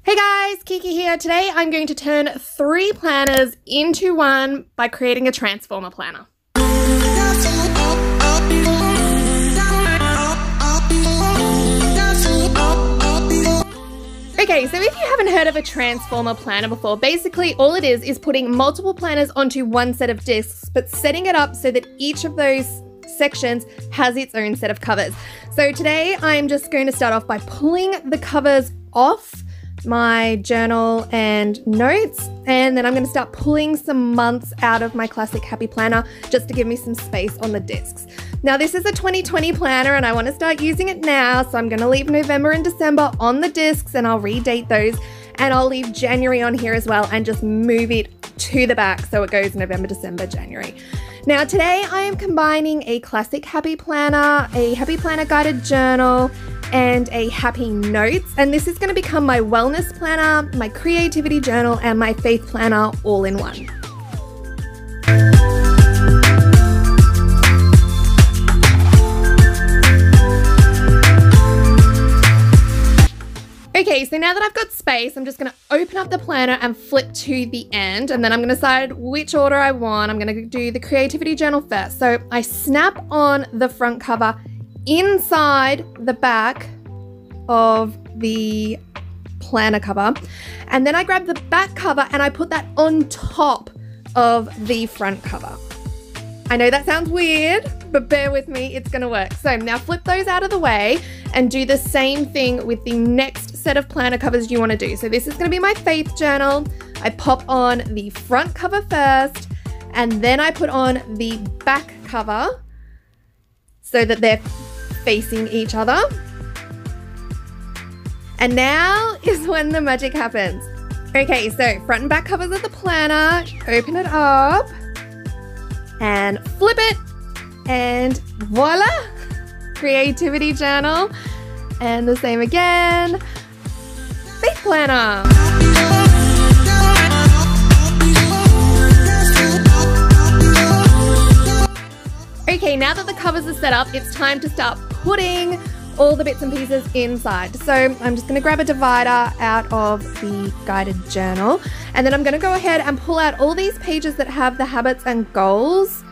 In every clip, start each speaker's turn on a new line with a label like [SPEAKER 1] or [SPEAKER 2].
[SPEAKER 1] Hey guys, Kiki here. Today I'm going to turn 3 planners into one by creating a transformer planner. Okay, so if you haven't heard of a transformer planner before, basically all it is putting multiple planners onto one set of discs, but setting it up so that each of those sections has its own set of covers. So today I'm just going to start off by pulling the covers off my journal and notes, and then I'm going to start pulling some months out of my classic happy planner just to give me some space on the discs. Now this is a 2020 planner and I want to start using it now, so I'm going to leave November and December on the discs and I'll redate those, and I'll leave January on here as well and just move it to the back so it goes November, December, January. Now today I am combining a classic happy planner, a happy planner guided journal, and a happy notes, and this is going to become my wellness planner, my creativity journal, and my faith planner all in one. Okay, so now that I've got space, I'm just going to open up the planner and flip to the end, and then I'm going to decide which order I want. I'm going to do the creativity journal first. So I snap on the front cover inside the back of the planner cover, and then I grab the back cover and I put that on top of the front cover. I know that sounds weird, but bear with me, it's gonna work. So now flip those out of the way and do the same thing with the next set of planner covers you want to do. So this is gonna be my faith journal. I pop on the front cover first, and then I put on the back cover so that they're facing each other. And now is when the magic happens. Okay, so front and back covers of the planner, open it up and flip it, and voila, creativity journal, and the same again, faith planner. Okay, now that the covers are set up, it's time to start putting all the bits and pieces inside. So I'm just gonna grab a divider out of the guided journal, and then I'm gonna go ahead and pull out all these pages that have the habits and goals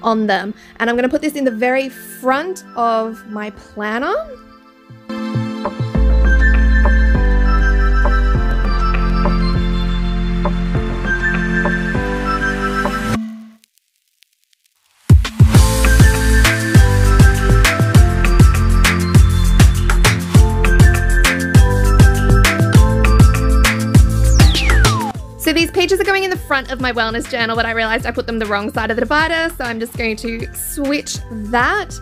[SPEAKER 1] on them. And I'm gonna put this in the very front of my planner. So these pages are going in the front of my wellness journal, but I realized I put them the wrong side of the divider, so I'm just going to switch that.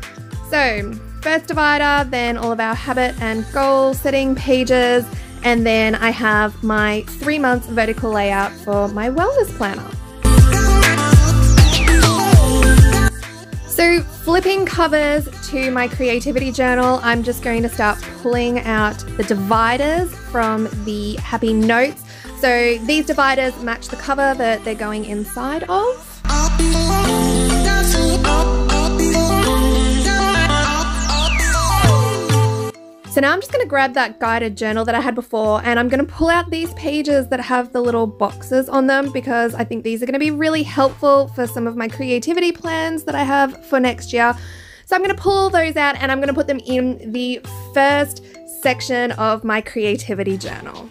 [SPEAKER 1] So first divider, then all of our habit and goal setting pages, and then I have my 3 months vertical layout for my wellness planner. So flipping covers to my creativity journal, I'm just going to start pulling out the dividers from the happy notes. So these dividers match the cover that they're going inside of. So now I'm just going to grab that guided journal that I had before, and I'm going to pull out these pages that have the little boxes on them, because I think these are going to be really helpful for some of my creativity plans that I have for next year. So I'm going to pull those out and I'm going to put them in the first section of my creativity journal.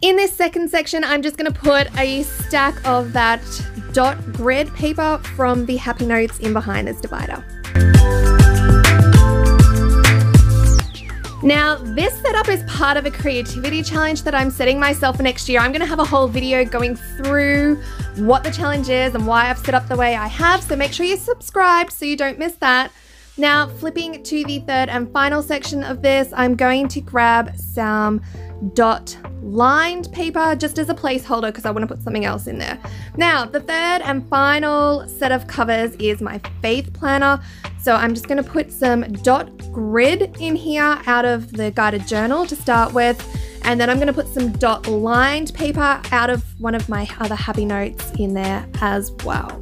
[SPEAKER 1] In this second section, I'm just going to put a stack of that dot grid paper from the happy notes in behind this divider. Now, this setup is part of a creativity challenge that I'm setting myself for next year. I'm going to have a whole video going through what the challenge is and why I've set up the way I have, so make sure you're subscribed so you don't miss that. Now, flipping to the third and final section of this, I'm going to grab some dot lined paper just as a placeholder because I want to put something else in there. Now, the third and final set of covers is my Faith Planner. So I'm just going to put some dot grid in here out of the guided journal to start with. And then I'm going to put some dot lined paper out of one of my other happy notes in there as well.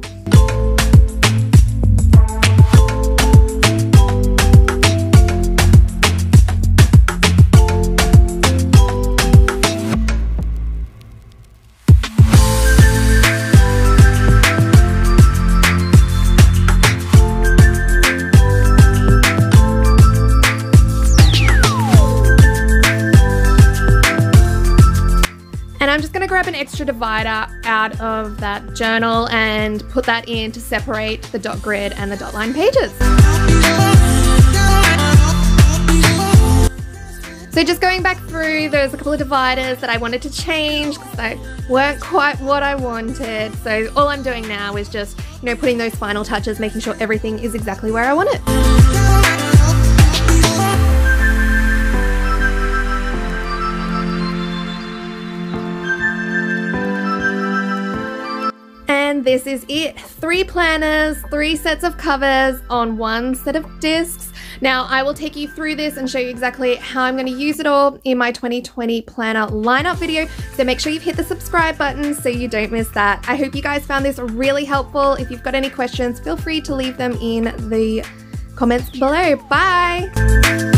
[SPEAKER 1] I'm just going to grab an extra divider out of that journal and put that in to separate the dot grid and the dot line pages. So just going back through, there's a couple of dividers that I wanted to change because they weren't quite what I wanted. So all I'm doing now is just, putting those final touches, making sure everything is exactly where I want it. And this is it. 3 planners, 3 sets of covers on 1 set of discs. Now I will take you through this and show you exactly how I'm going to use it all in my 2020 planner lineup video. So make sure you've hit the subscribe button so you don't miss that. I hope you guys found this really helpful. If you've got any questions, feel free to leave them in the comments below. Bye.